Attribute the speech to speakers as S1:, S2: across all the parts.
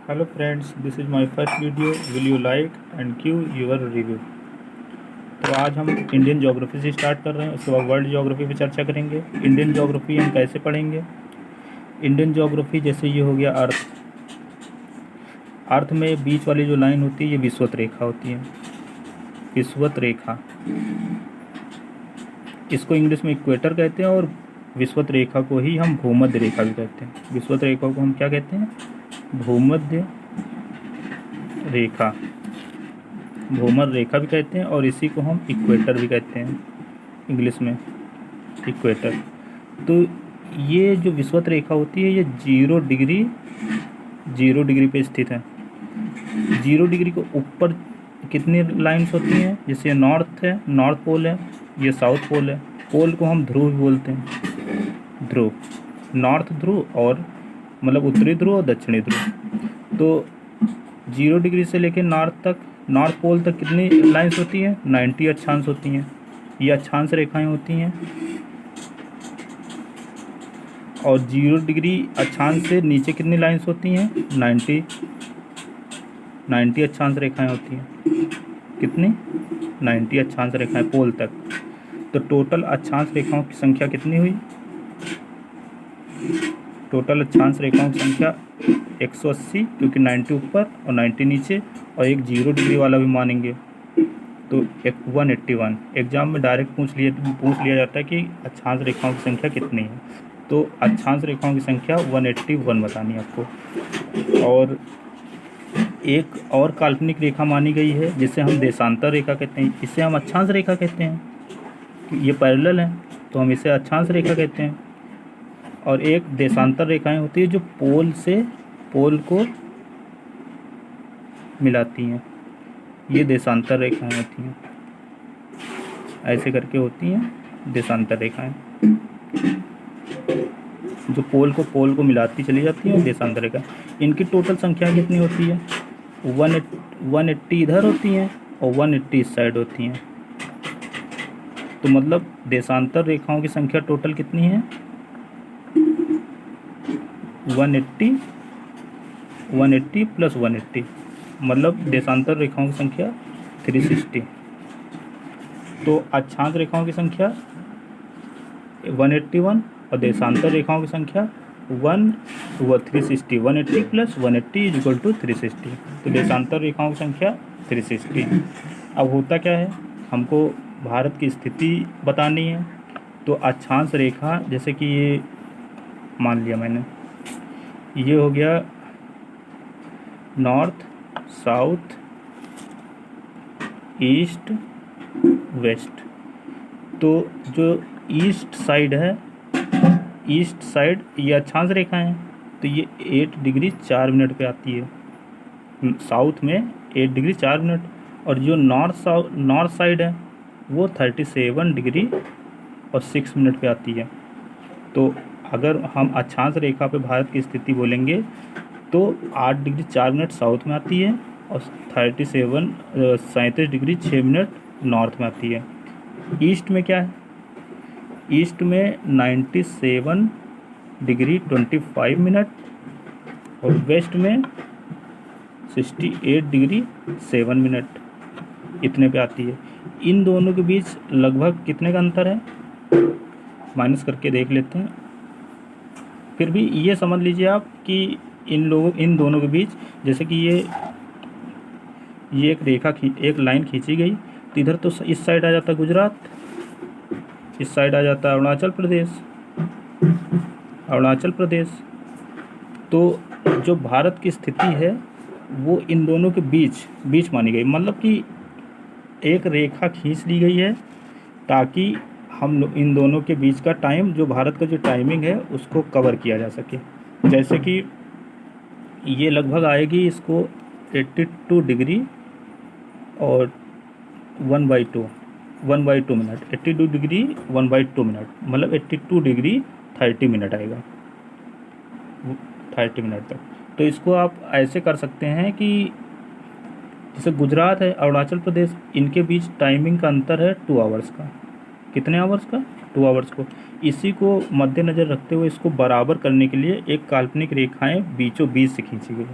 S1: Hello friends, this is my first video. Will you like and give your review? तो आज हम Indian geography से start कर रहे हैं, उसके बाद वर्ल्ड ज्योग्राफी पे चर्चा करेंगे। इंडियन ज्योग्राफी हम कैसे पढ़ेंगे? इंडियन ज्योग्राफी जैसे ये हो गया अर्थ। अर्थ में बीच वाली जो लाइन होती है ये विषुवत रेखा होती है। विषुवत रेखा, इसको इंग्लिश में इक्वेटर कहते हैं और विषुवत रेखा को ही हम भूमध्य रेखा भी कहते हैं। विषुवत रेखा को हम क्या कहते हैं? भूमध्य रेखा, भूमध्य रेखा भी कहते हैं और इसी को हम इक्वेटर भी कहते हैं इंग्लिश में, इक्वेटर। तो ये जो विषुवत रेखा होती है ये 0 डिग्री पे स्थित है। 0 डिग्री को ऊपर कितनी लाइंस होती हैं? जैसे नॉर्थ है, नॉर्थ पोल है, ये साउथ पोल है। पोल को हम ध्रुव भी बोलते हैं, ध्रुव, नॉर्थ ध्रुव और मतलब उत्तरी ध्रुव और दक्षिणी ध्रुव। तो 0 डिग्री से लेकर नॉर्थ तक, नॉर्थ पोल तक कितनी लाइंस होती हैं? 90 अक्षांश होती हैं। ये अक्षांश रेखाएं होती हैं। और 0 डिग्री अक्षांश से नीचे कितनी लाइंस होती हैं? 90 अक्षांश रेखाएं होती हैं। कितनी? 90 अक्षांश रेखाएं पोल तक। तो टोटल अक्षांश रेखाओं की संख्या कितनी हुई? टोटल अक्षांश रेखाओं की संख्या 180, क्योंकि 90 ऊपर और 90 नीचे और एक 0 डिग्री वाला भी मानेंगे तो 181। एग्जाम में डायरेक्ट पूछ लिया जाता है कि अक्षांश रेखाओं की संख्या कितनी है। तो अक्षांश रेखाओं की संख्या 181 बतानी है आपको। और एक और काल्पनिक रेखा मानी गई है जिसे हम देशांतर रेखा कहते हैं। इसे हम अक्षांश रेखा कहते हैं, ये पैरेलल है तो हम इसे अक्षांश रेखा कहते हैं। और एक देशांतर रेखाएं होती है जो पोल से पोल को मिलाती हैं, ये देशांतर रेखाएं होती हैं। ऐसे करके होती हैं देशांतर रेखाएं, जो पोल को मिलाती चली जाती हैं, देशांतर रेखा। इनकी टोटल संख्या कितनी होती है? 180 इधर होती हैं और 180 इस साइड होती हैं। तो मतलब देशांतर रेखाओं की संख्या टोटल कितनी है? 180 प्लस 180, मतलब देशांतर रेखाओं की संख्या 360। तो अक्षांश रेखाओं की संख्या 181 और देशांतर रेखाओं की संख्या 360। 180 प्लस 180 इज इक्वल टू 360। तो देशांतर रेखाओं की संख्या 360। अब होता क्या है, हमको भारत की स्थिति बतानी है। तो अक्षांश रेखा, जैसे कि ये मान लिया मैंने, ये हो गया नॉर्थ, साउथ, ईस्ट, वेस्ट। तो जो ईस्ट साइड है, ईस्ट साइड ये अक्षांश रेखा है, तो ये 8 डिग्री 4 मिनट पे आती है। साउथ में 8 डिग्री 4 मिनट। और जो नॉर्थ साइड है वो 37 डिग्री और 6 मिनट पे आती है। तो अगर हम अक्षांश रेखा पे भारत की स्थिति बोलेंगे तो 8 डिग्री 4 मिनट साउथ में आती है और 37 डिग्री 6 मिनट नॉर्थ में आती है। ईस्ट में क्या है? ईस्ट में 97 डिग्री 25 मिनट और वेस्ट में 68 डिग्री 7 मिनट, इतने पे आती है। इन दोनों के बीच लगभग कितने का अंतर है? माइनस करके देख लेते हैं। फिर भी ये समझ लीजिए आप कि इन दोनों के बीच, जैसे कि ये एक लाइन खींची गई, तो इधर तो इस साइड आ जाता है गुजरात, इस साइड आ जाता है अरुणाचल प्रदेश। तो जो भारत की स्थिति है वो इन दोनों के बीच मानी गई। मतलब कि एक रेखा खींच ली गई है ताकि हम इन दोनों के बीच का टाइम, जो भारत का जो टाइमिंग है उसको कवर किया जा सके। जैसे कि ये लगभग आएगी इसको 82 डिग्री और 1/2 मिनट। 82 डिग्री 1/2 मिनट, मतलब 82 डिग्री 30 मिनट आएगा, 30 मिनट तक। तो इसको आप ऐसे कर सकते हैं कि जैसे गुजरात है, अरुणाचल प्रदेश, इनके बीच टाइमिंग का अंतर है 2 आवर्स का। कितने आवर्स का? 2 आवर्स को। इसी को मद्देनज़र रखते हुए इसको बराबर करने के लिए एक काल्पनिक रेखाएं बीचों बीच से खींची गई।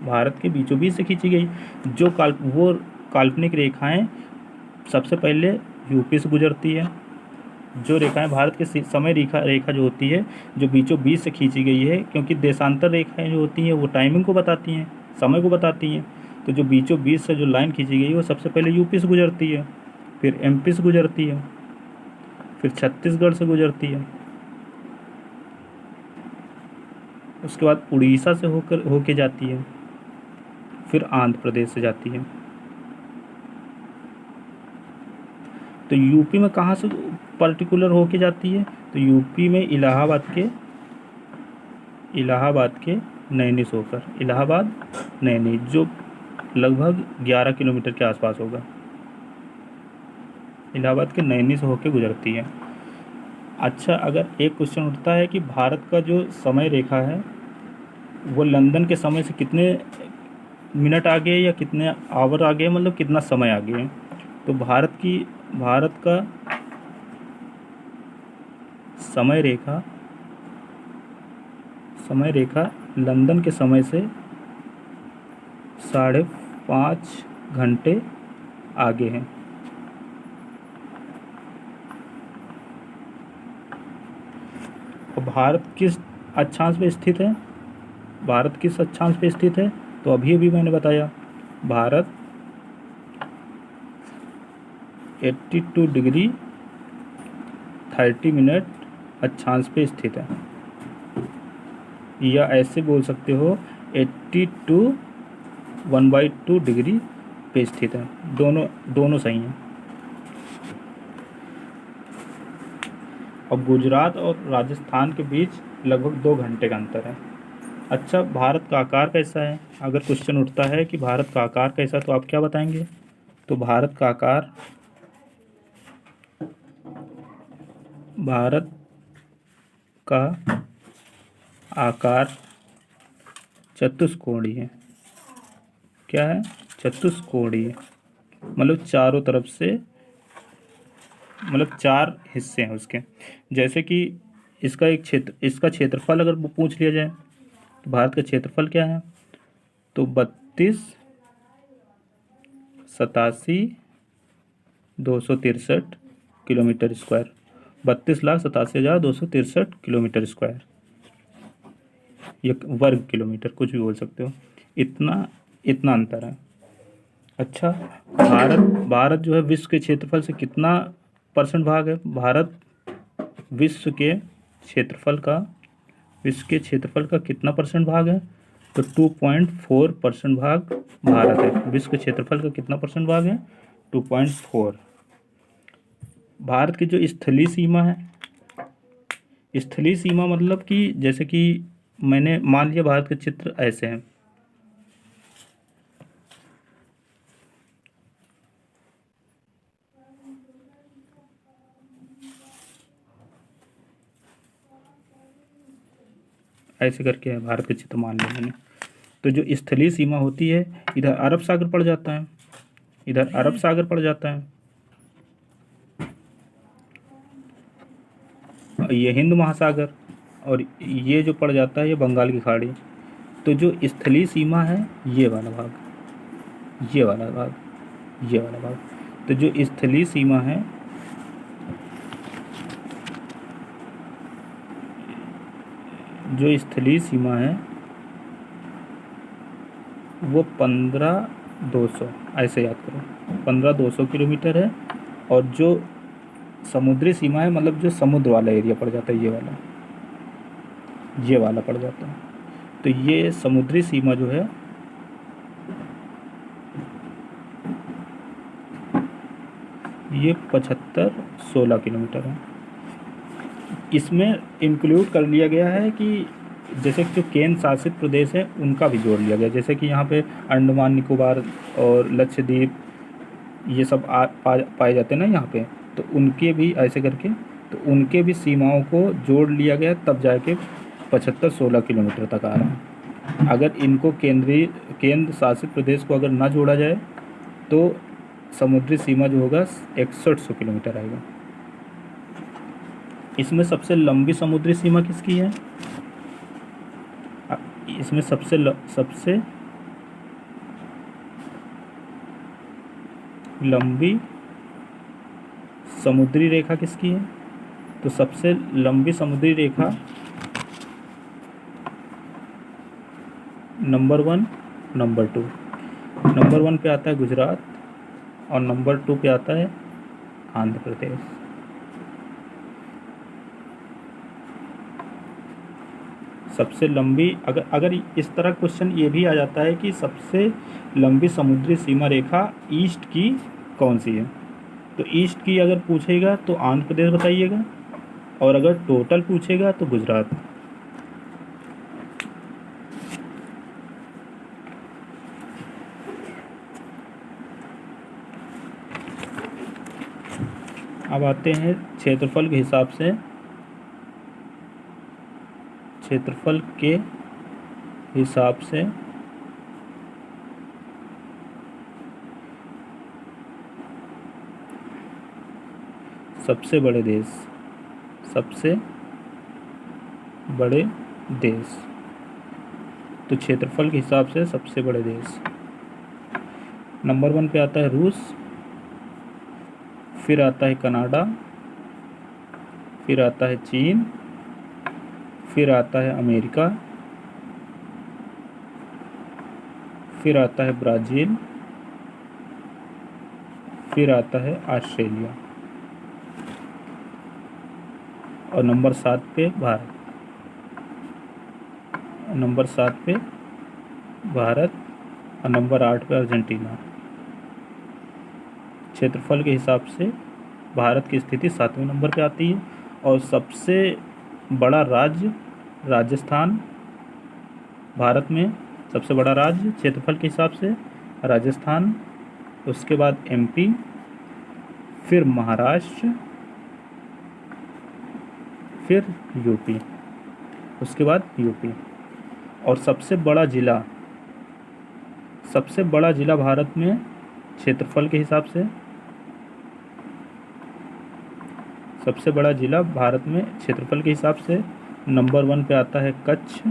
S1: भारत के बीचों बीच से खींची गई। जो वो काल्पनिक रेखाएं सबसे पहले यूपी से गुजरती है। जो रेखाएं भारत के समय रेखा जो होती है, जो बीचों बीच से खींची गई है, क्योंकि देशांतर रेखाएं जो होती हैं वो टाइमिंग को बताती हैं, समय को बताती हैं। तो जो बीचों बीच से जो लाइन खींची गई है वो सबसे पहले यूपी से गुजरती है, फिर एमपी से गुजरती है, फिर छत्तीसगढ़ से गुजरती है, उसके बाद उड़ीसा से होके जाती है, फिर आंध्र प्रदेश से जाती है। तो यूपी में कहाँ से पर्टिकुलर होके जाती है? तो यूपी में इलाहाबाद के नैनी से होकर, इलाहाबाद नैनी, जो लगभग 11 किलोमीटर के आसपास होगा, इलाहाबाद के नैनी से होकर गुजरती है। अच्छा, अगर एक क्वेश्चन उठता है कि भारत का जो समय रेखा है वो लंदन के समय से कितने मिनट आगे है या कितने आवर आगे है, मतलब कितना समय आगे है। तो भारत का समय रेखा लंदन के समय से 5.5 घंटे आगे है। और भारत किस अक्षांश पे स्थित है? भारत किस अक्षांश पे स्थित है? तो अभी मैंने बताया, भारत 82 डिग्री 30 मिनट अक्षांश पे स्थित है, या ऐसे बोल सकते हो 82 1/2 डिग्री पे स्थित है। दोनों सही हैं। और गुजरात और राजस्थान के बीच लगभग 2 घंटे का अंतर है। अच्छा, भारत का आकार कैसा है? अगर क्वेश्चन उठता है कि भारत का आकार कैसा है तो आप क्या बताएंगे? तो भारत का आकार चतुष्कोणीय है। क्या है? चतुष्कोणीय, मतलब चारों तरफ से, मतलब 4 हिस्से हैं उसके। जैसे कि इसका क्षेत्रफल अगर पूछ लिया जाए तो भारत का क्षेत्रफल क्या है? तो 32,87,263 किलोमीटर स्क्वायर, 32,87,263 किलोमीटर स्क्वायर, या वर्ग किलोमीटर, कुछ भी बोल सकते हो। इतना अंतर है। अच्छा, भारत जो है विश्व के क्षेत्रफल से कितना % भाग है? भारत विश्व के क्षेत्रफल का कितना % भाग है? तो 2.4% भाग भारत है। विश्व के क्षेत्रफल का कितना % भाग है? 2.4। भारत की जो स्थलीय सीमा है, स्थलीय सीमा मतलब कि जैसे कि मैंने मान लिया भारत के चित्र ऐसे हैं, ऐसे करके है भारत के चित्र मान लिया मैंने। तो जो स्थलीय सीमा होती है, इधर अरब सागर पड़ जाता है, इधर अरब सागर पड़ जाता है, ये हिंद महासागर, और ये जो पड़ जाता है ये बंगाल की खाड़ी। तो जो स्थलीय सीमा है ये वाला भाग, ये वाला भाग, ये वाला भाग। तो जो स्थलीय सीमा है, जो स्थलीय सीमा है वो 15,200, ऐसे याद करो, 15,200 किलोमीटर है। और जो समुद्री सीमा है, मतलब जो समुद्र वाला एरिया पड़ जाता है, ये वाला पड़ जाता है। तो ये समुद्री सीमा जो है ये 75-16 किलोमीटर है। इसमें इंक्लूड कर लिया गया है कि जैसे जो केंद्र शासित प्रदेश है उनका भी जोड़ लिया गया, जैसे कि यहाँ पे अंडमान निकोबार और लक्षद्वीप ये सब पाए जाते हैं ना यहाँ पे, तो उनके भी ऐसे करके, तो उनके भी सीमाओं को जोड़ लिया गया, तब जाके 75-16 किलोमीटर तक आ रहा है। अगर इनको केंद्र शासित प्रदेश को अगर ना जोड़ा जाए तो समुद्री सीमा जो होगा 6100 किलोमीटर आएगा। इसमें सबसे लंबी समुद्री सीमा किसकी है? इसमें सबसे लंबी समुद्री रेखा किसकी है? तो सबसे लंबी समुद्री रेखा नंबर 1, नंबर 2। नंबर 1 पे आता है गुजरात और नंबर 2 पे आता है आंध्र प्रदेश। सबसे लंबी, अगर इस तरह क्वेश्चन ये भी आ जाता है कि सबसे लंबी समुद्री सीमा रेखा ईस्ट की कौन सी है, तो ईस्ट की अगर पूछेगा तो आंध्र प्रदेश बताइएगा, और अगर टोटल पूछेगा तो गुजरात। अब आते हैं क्षेत्रफल के हिसाब से। क्षेत्रफल के हिसाब से सबसे बड़े देश, सबसे बड़े देश, तो क्षेत्रफल के हिसाब से सबसे बड़े देश नंबर 1 पे आता है रूस, फिर आता है कनाडा, फिर आता है चीन, फिर आता है अमेरिका, फिर आता है ब्राज़ील, फिर आता है ऑस्ट्रेलिया, और नंबर 7 पे भारत। नंबर 7 पे भारत और नंबर 8 पे अर्जेंटीना। क्षेत्रफल के हिसाब से भारत की स्थिति 7वें नंबर पे आती है, और सबसे बड़ा राज्य राजस्थान। भारत में सबसे बड़ा राज्य क्षेत्रफल के हिसाब से राजस्थान, उसके बाद एमपी, फिर महाराष्ट्र, फिर यूपी, उसके बाद यूपी। और सबसे बड़ा ज़िला भारत में क्षेत्रफल के हिसाब से, सबसे बड़ा ज़िला भारत में क्षेत्रफल के हिसाब से नंबर 1 पे आता है कच्छ,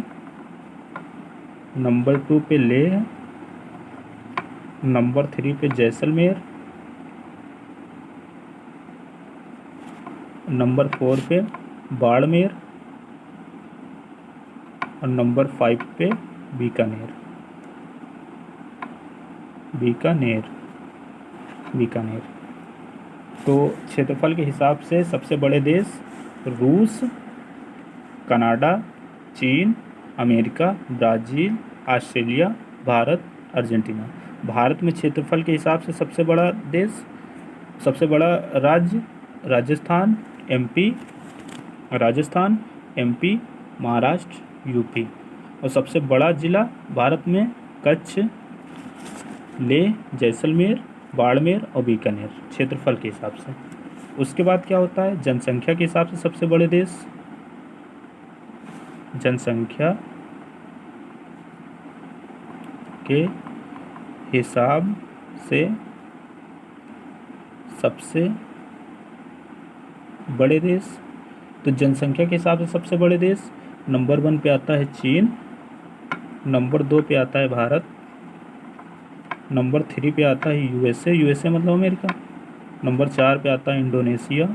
S1: नंबर 2 पे लेह, नंबर 3 पे जैसलमेर, नंबर 4 पे बाड़मेर, और नंबर 5 पे बीकानेर। तो क्षेत्रफल के हिसाब से सबसे बड़े देश रूस, कनाडा, चीन, America, Brazil, Australia, Bharat, Argentina. Bharat में क्षेत्रफल के हिसाब से सबसे बड़ा देश, सबसे बड़ा राज्य राजस्थान, एमपी, महाराष्ट्र, यूपी। और सबसे बड़ा ज़िला भारत में कच्छ, लेह, जैसलमेर, बाड़मेर और बीकानेर, क्षेत्रफल के हिसाब से। उसके बाद क्या होता है, जनसंख्या के हिसाब से सबसे बड़े देश, जनसंख्या के हिसाब से सबसे बड़े देश, तो जनसंख्या के हिसाब से सबसे बड़े देश नंबर 1 पे आता है चीन, नंबर 2 पे आता है भारत, नंबर 3 पे आता है यूएसए मतलब अमेरिका, नंबर 4 पे आता है इंडोनेशिया,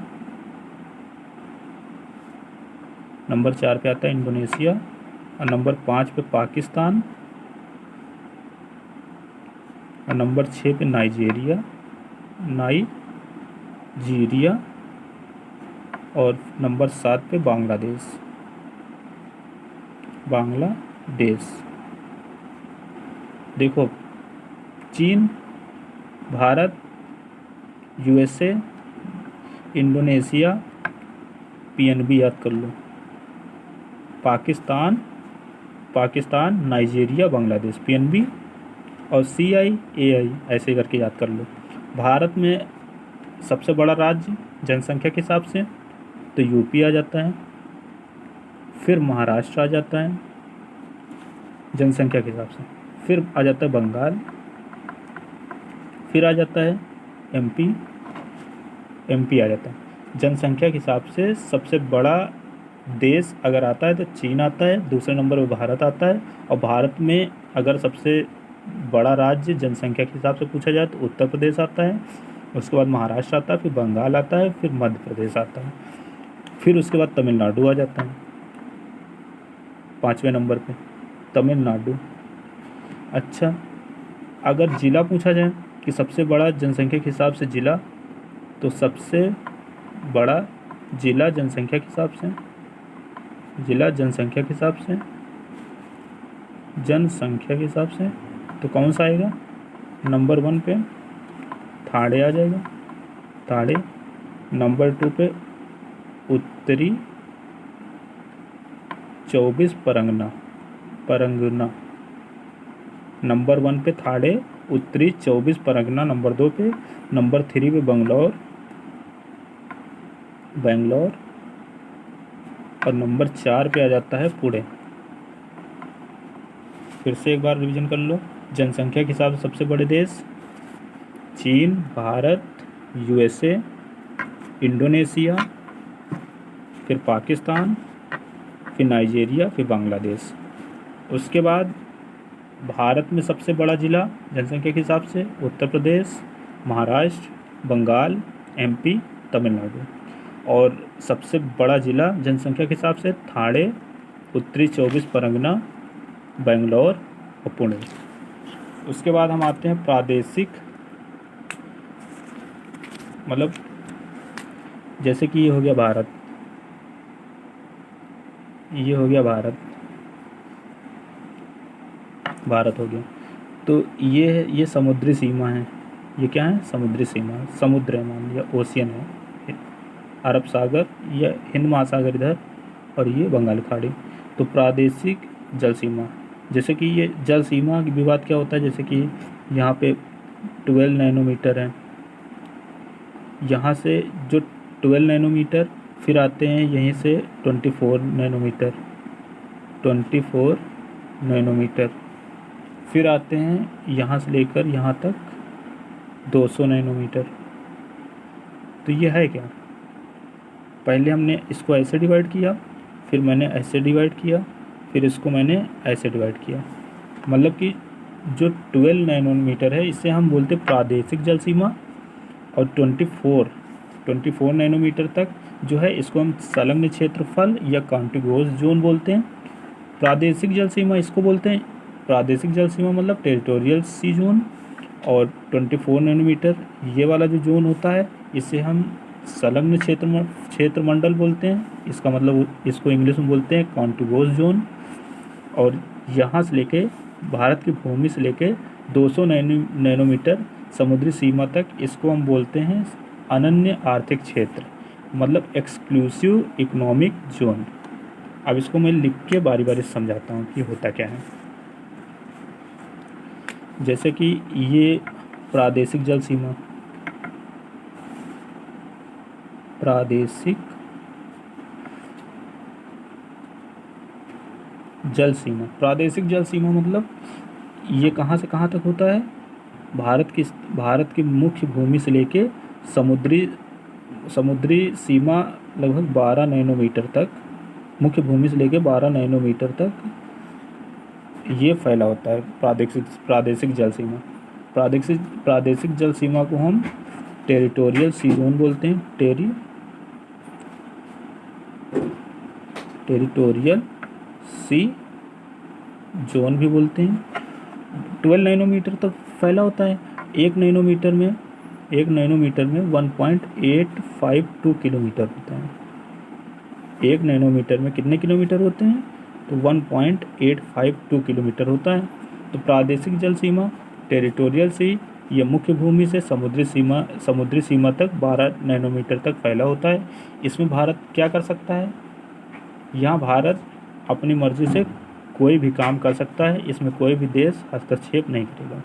S1: और नंबर 5 पे पाकिस्तान, और नंबर 6 पे नाइजीरिया, और नंबर 7 पे बांग्लादेश। देखो, चीन, भारत, यूएसए, इंडोनेशिया, पीएनबी याद कर लो, पाकिस्तान, नाइजीरिया, बांग्लादेश, पीएनबी, और CIAI ऐसे करके याद कर लो। भारत में सबसे बड़ा राज्य जनसंख्या के हिसाब से तो यूपी आ जाता है, फिर महाराष्ट्र आ जाता है जनसंख्या के हिसाब से, फिर आ जाता है बंगाल, फिर आ जाता है एमपी आ जाता है। जनसंख्या के हिसाब से सबसे बड़ा देश अगर आता है तो चीन आता है, दूसरे नंबर पर भारत आता है, और भारत में अगर सबसे बड़ा राज्य जनसंख्या के हिसाब से पूछा जाए तो उत्तर प्रदेश आता है, उसके बाद महाराष्ट्र आता है, फिर बंगाल आता है, फिर मध्य प्रदेश आता है, फिर उसके बाद तमिलनाडु आ जाता है 5वें नंबर पे, तमिलनाडु। अच्छा, अगर ज़िला पूछा जाए कि सबसे बड़ा जनसंख्या के हिसाब से ज़िला, तो सबसे बड़ा ज़िला जनसंख्या के हिसाब से, ज़िला जनसंख्या के हिसाब से, जनसंख्या के हिसाब से तो कौन सा आएगा? नंबर 1 पे ठाणे आ जाएगा, ठाणे। नंबर 2 पे उत्तरी 24 परगना, परगना। नंबर 1 पे ठाणे, उत्तरी 24 परगना नंबर 2 पे। नंबर 3 पे बंगलौर, बेंगलोर। और नंबर 4 पे आ जाता है पुणे। फिर से एक बार रिवीजन कर लो। जनसंख्या के हिसाब से सबसे बड़े देश चीन, भारत, यूएसए, इंडोनेशिया, फिर पाकिस्तान, फिर नाइजीरिया, फिर बांग्लादेश। उसके बाद भारत में सबसे बड़ा ज़िला जनसंख्या के हिसाब से उत्तर प्रदेश, महाराष्ट्र, बंगाल, एमपी, तमिलनाडु। और सबसे बड़ा ज़िला जनसंख्या के हिसाब से ठाणे, उत्तरी 24 परगना, बेंगलोर और पुणे। उसके बाद हम आते हैं प्रादेशिक, मतलब जैसे कि ये हो गया भारत, ये हो गया भारत, भारत हो गया। तो ये समुद्री सीमा है, ये क्या है? समुद्री सीमा, समुद्र है, मान लिया ओशियन है, अरब सागर या हिंद महासागर इधर, और ये बंगाल खाड़ी। तो प्रादेशिक जल सीमा, जैसे कि ये जल सीमा की विवाद क्या होता है, जैसे कि यहाँ पे 12 नैनोमीटर है, यहाँ से जो 12 नैनोमीटर, फिर आते हैं यहीं से 24 नैनोमीटर, 24 नैनोमीटर, फिर आते हैं यहाँ से लेकर यहाँ तक 200 नैनोमीटर। तो ये है क्या? पहले हमने इसको ऐसे डिवाइड किया, फिर मैंने ऐसे डिवाइड किया, फिर इसको मैंने ऐसे डिवाइड किया। मतलब कि जो 12 नैनोमीटर है इसे हम बोलते प्रादेशिक जल सीमा, और 24 नैनोमीटर तक जो है इसको हम संलग्न क्षेत्रफल या कॉन्टिगुअस जोन बोलते हैं। प्रादेशिक जल सीमा इसको बोलते हैं, प्रादेशिक जल सीमा मतलब टेरिटोरियल सी जोन। और 24 नैनोमीटर ये वाला जो जोन होता है इसे हम संलग्न क्षेत्रमंडल बोलते हैं। इसका मतलब इसको इंग्लिश में बोलते हैं कॉन्टिगुअस जोन। और यहाँ से लेके भारत की भूमि से लेके 200 नैनोमीटर समुद्री सीमा तक इसको हम बोलते हैं अनन्य आर्थिक क्षेत्र, मतलब एक्सक्लूसिव इकोनॉमिक जोन। अब इसको मैं लिख के बारी बारी समझाता हूँ कि होता क्या है। जैसे कि ये प्रादेशिक जल सीमा, प्रादेशिक जल सीमा, प्रादेशिक जल सीमा मतलब ये कहाँ से कहाँ तक होता है? भारत की मुख्य भूमि से लेके समुद्री सीमा लगभग 12 नैनोमीटर तक, मुख्य भूमि से लेके 12 नैनोमीटर तक ये फैला होता है प्रादेशिक जल सीमा। प्रादेशिक जल सीमा को हम टेरिटोरियल सी जोन बोलते हैं, टेरिटोरियल सी जोन भी बोलते हैं। 12 नैनोमीटर तक फैला होता है। एक नैनोमीटर में 1.852 किलोमीटर होता है। एक नैनोमीटर में कितने किलोमीटर होते हैं? तो 1.852 किलोमीटर होता है। तो प्रादेशिक जल सीमा, टेरिटोरियल सी, ये मुख्य भूमि से समुद्री सीमा तक 12 नैनोमीटर तक फैला होता है। इसमें भारत क्या कर सकता है? यहाँ भारत अपनी मर्जी से कोई भी काम कर सकता है, इसमें कोई भी देश हस्तक्षेप नहीं करेगा।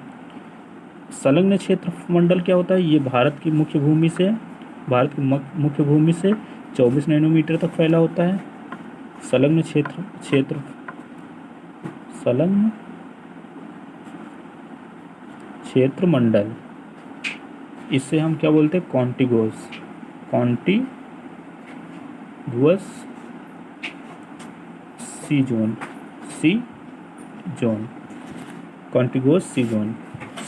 S1: संलग्न क्षेत्र मंडल क्या होता है? ये भारत की मुख्य भूमि से 24 नैनोमीटर तक फैला होता है। संलग्न क्षेत्र मंडल, इससे हम क्या बोलते हैं? कॉन्टिगुअस सी जोन। कॉन्टिगुअस सी जोन।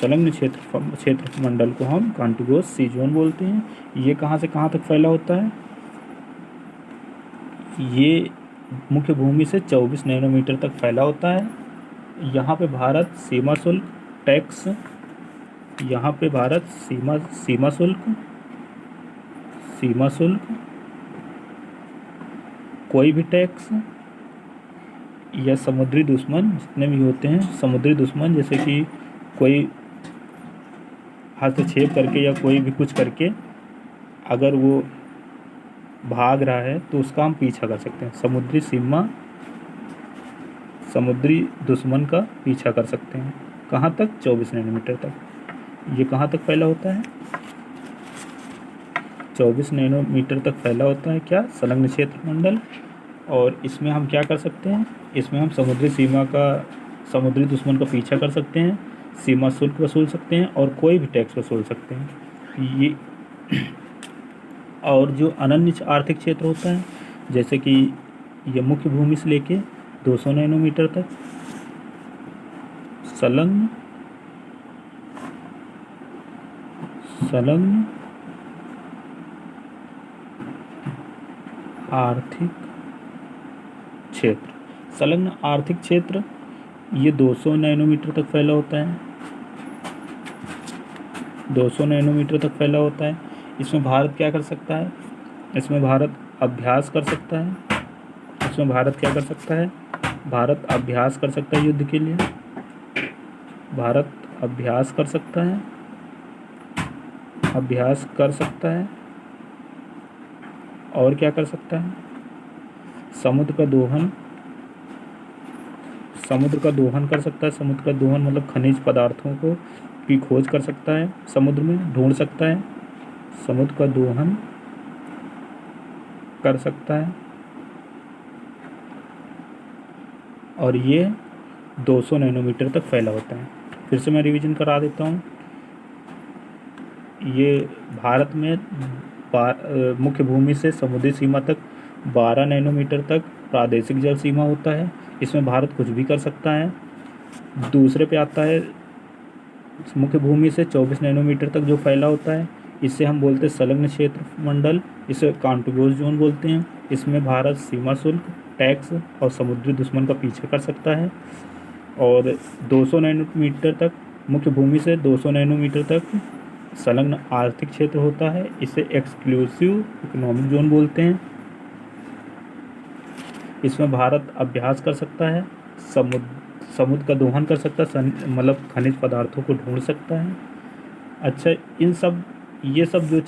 S1: संलग्न क्षेत्रमंडल को हम कॉन्टिगुअस सी जोन बोलते हैं। ये कहाँ से कहाँ तक फैला होता है? ये मुख्य भूमि से 24 नैनोमीटर तक फैला होता है। यहाँ पे भारत सीमा शुल्क टैक्स, यहाँ पे भारत सीमा शुल्क कोई भी टैक्स या समुद्री दुश्मन जितने भी होते हैं, समुद्री दुश्मन जैसे कि कोई हस्तक्षेप करके या कोई भी कुछ करके अगर वो भाग रहा है तो उसका हम पीछा कर सकते हैं। समुद्री दुश्मन का पीछा कर सकते हैं। कहाँ तक? 24 नैनोमीटर तक। ये कहाँ तक फैला होता है? 24 नैनोमीटर तक फैला होता है क्या? संलग्न क्षेत्रमंडल। और इसमें हम क्या कर सकते हैं? इसमें हम समुद्री दुश्मन का पीछा कर सकते हैं, सीमा शुल्क वसूल सकते हैं और कोई भी टैक्स वसूल सकते हैं। ये और जो अनन्य आर्थिक क्षेत्र होता है, जैसे कि ये मुख्य भूमि से लेके 200 नैनोमीटर तक संलग्न आर्थिक क्षेत्र। संलग्न आर्थिक क्षेत्र ये 200 नैनोमीटर तक फैला होता है। 200 नैनोमीटर तक फैला होता है। इसमें भारत क्या कर सकता है? इसमें भारत अभ्यास कर सकता है। इसमें भारत क्या कर सकता है? भारत अभ्यास कर सकता है युद्ध के लिए। भारत अभ्यास कर सकता है, और क्या कर सकता है? समुद्र का दोहन कर सकता है। समुद्र का दोहन मतलब खनिज पदार्थों को की खोज कर सकता है, समुद्र में ढूंढ सकता है। समुद्र का दोहन कर सकता है और ये 200 नैनोमीटर तक फैला होता है। फिर से मैं रिवीजन करा देता हूँ। ये भारत में मुख्य भूमि से समुद्री सीमा तक 12 नैनोमीटर तक प्रादेशिक जल सीमा होता है। इसमें भारत कुछ भी कर सकता है। दूसरे पे आता है मुख्य भूमि से 24 नैनोमीटर तक जो फैला होता है, इसे हम बोलते हैं संलग्न क्षेत्र मंडल। इसे कॉन्टिगुअस जोन बोलते हैं। इसमें भारत सीमा शुल्क टैक्स और समुद्री दुश्मन का पीछा कर सकता है। और 200 नैनोमीटर तक मुख्य भूमि से 200 नैनोमीटर तक संलग्न आर्थिक क्षेत्र होता है। इसे एक्सक्लूसिव इकोनॉमिक जोन बोलते हैं। इसमें भारत अभ्यास कर सकता है, समुद्र का दोहन कर सकता है, मतलब खनिज पदार्थों को ढूंढ सकता है। अच्छा, ये सब जो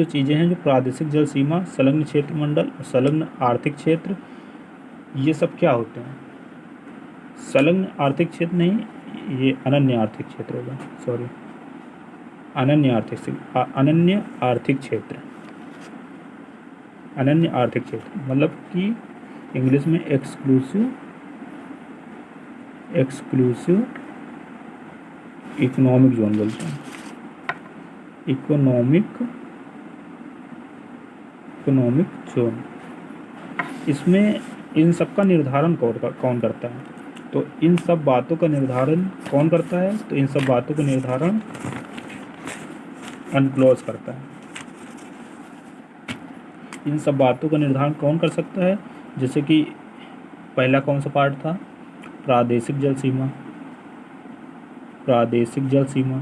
S1: चीज़ें हैं जो प्रादेशिक जल सीमा, संलग्न क्षेत्र मंडल और संलग्न आर्थिक क्षेत्र, ये सब क्या होते हैं? संलग्न आर्थिक क्षेत्र नहीं, ये अनन्य आर्थिक क्षेत्र होगा, सॉरी, अनन्य आर्थिक क्षेत्र मतलब कि इंग्लिश में एक्सक्लूसिव इकोनॉमिक जोन बोलते हैं। Economic zone. इसमें इन सब का निर्धारण कौन करता है? तो इन सब बातों का निर्धारण कौन करता है? तो इन सब बातों का निर्धारण अनक्लॉज करता है। इन सब बातों का निर्धारण कौन कर सकता है? जैसे कि पहला कौन सा पार्ट था? प्रादेशिक जल सीमा।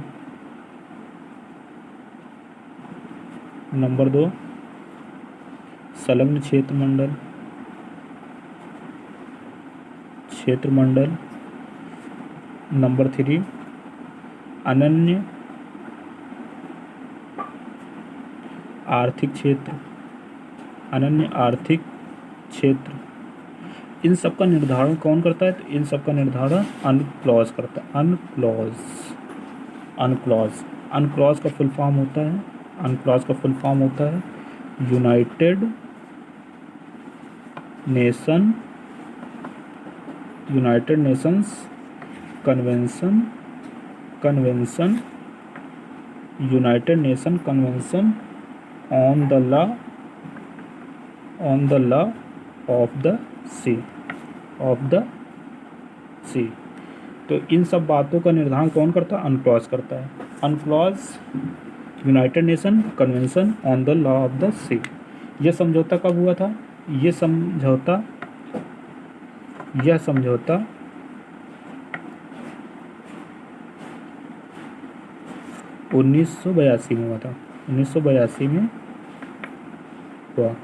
S1: नंबर 2 संलग्न क्षेत्र मंडल। नंबर 3 अनन्य आर्थिक क्षेत्र। इन सब का निर्धारण कौन करता है? तो इन सब का निर्धारण अनक्लॉज करता है। अनक्लॉज का फुल फॉर्म होता है United Nations convention United Nation convention on the law of the sea. तो इन सब बातों का निर्धारण कौन करता है? अनक्लॉज करता है। UNCLOS United Nation convention on the law of the sea. यह समझौता कब हुआ था? यह समझौता 1982 में हुआ था। 1982 में हुआ।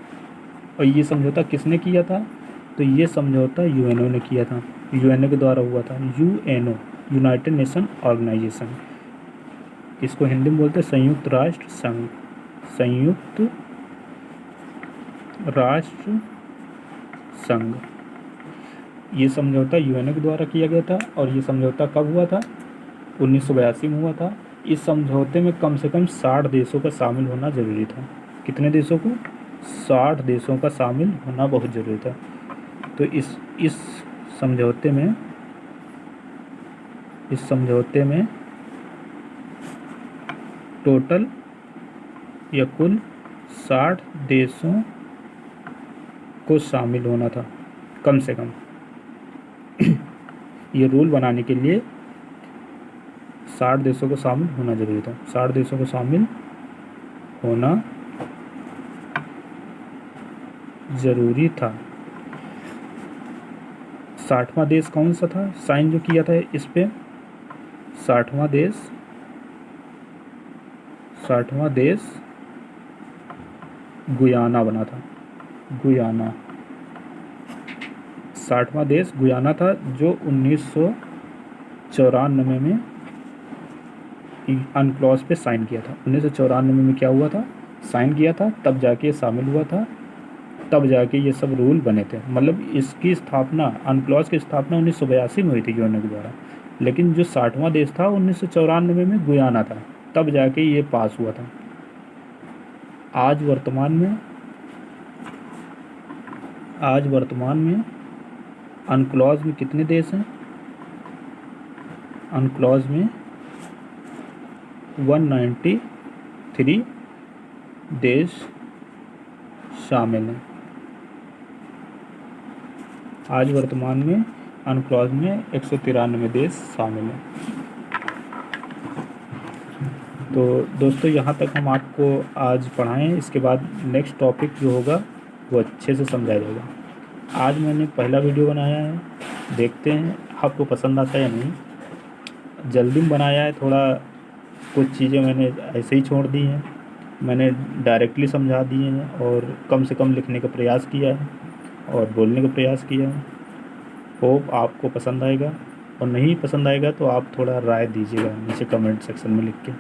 S1: और ये समझौता किसने किया था? तो ये समझौता यूएनओ ने किया था, यूएनओ के द्वारा हुआ था। यूएनओ, यूनाइटेड नेशन ऑर्गेनाइजेशन, इसको हिंदी में बोलते हैं संयुक्त राष्ट्र संघ। संयुक्त राष्ट्र संघ, ये समझौता यूएनओ के द्वारा किया गया था। और ये समझौता कब हुआ था? 1982 में हुआ था। इस समझौते में कम से कम 60 देशों का शामिल होना जरूरी था। कितने देशों को? 60 देशों का शामिल होना बहुत ज़रूरी था। तो इस समझौते में टोटल या कुल 60 देशों को शामिल होना था कम से कम। ये रूल बनाने के लिए 60 देशों को शामिल होना जरूरी था। 60 देशों को शामिल होना जरूरी था। 60वां देश कौन सा था साइन जो किया था इस पे? 60वां देश गुयाना बना था। गुयाना, 60वां देश गुयाना था, जो 1994 में अनक्लॉज पे साइन किया था। 1994 में क्या हुआ था? साइन किया था, तब जाके शामिल हुआ था, तब जाके ये सब रूल बने थे। मतलब इसकी स्थापना, अनक्लॉज की स्थापना 1982 में हुई थी यूएनओ के द्वारा, लेकिन जो 60वां देश था 1994 में गुयाना था, तब जाके ये पास हुआ था। आज वर्तमान में अनक्लॉज में कितने देश हैं? अनक्लॉज में 193 देश शामिल हैं। आज वर्तमान में अनक्लॉज में 193 देश शामिल हैं। तो दोस्तों, यहाँ तक हम आपको आज पढ़ाएं। इसके बाद नेक्स्ट टॉपिक जो होगा वो अच्छे से समझाया जाएगा। आज मैंने पहला वीडियो बनाया है, देखते हैं आपको पसंद आता है या नहीं। जल्दी में बनाया है, थोड़ा कुछ चीज़ें मैंने ऐसे ही छोड़ दी हैं, मैंने डायरेक्टली समझा दिए हैं और कम से कम लिखने का प्रयास किया है और बोलने का प्रयास किया है। होप आपको पसंद आएगा, और नहीं पसंद आएगा तो आप थोड़ा राय दीजिएगा नीचे कमेंट सेक्शन में लिख के।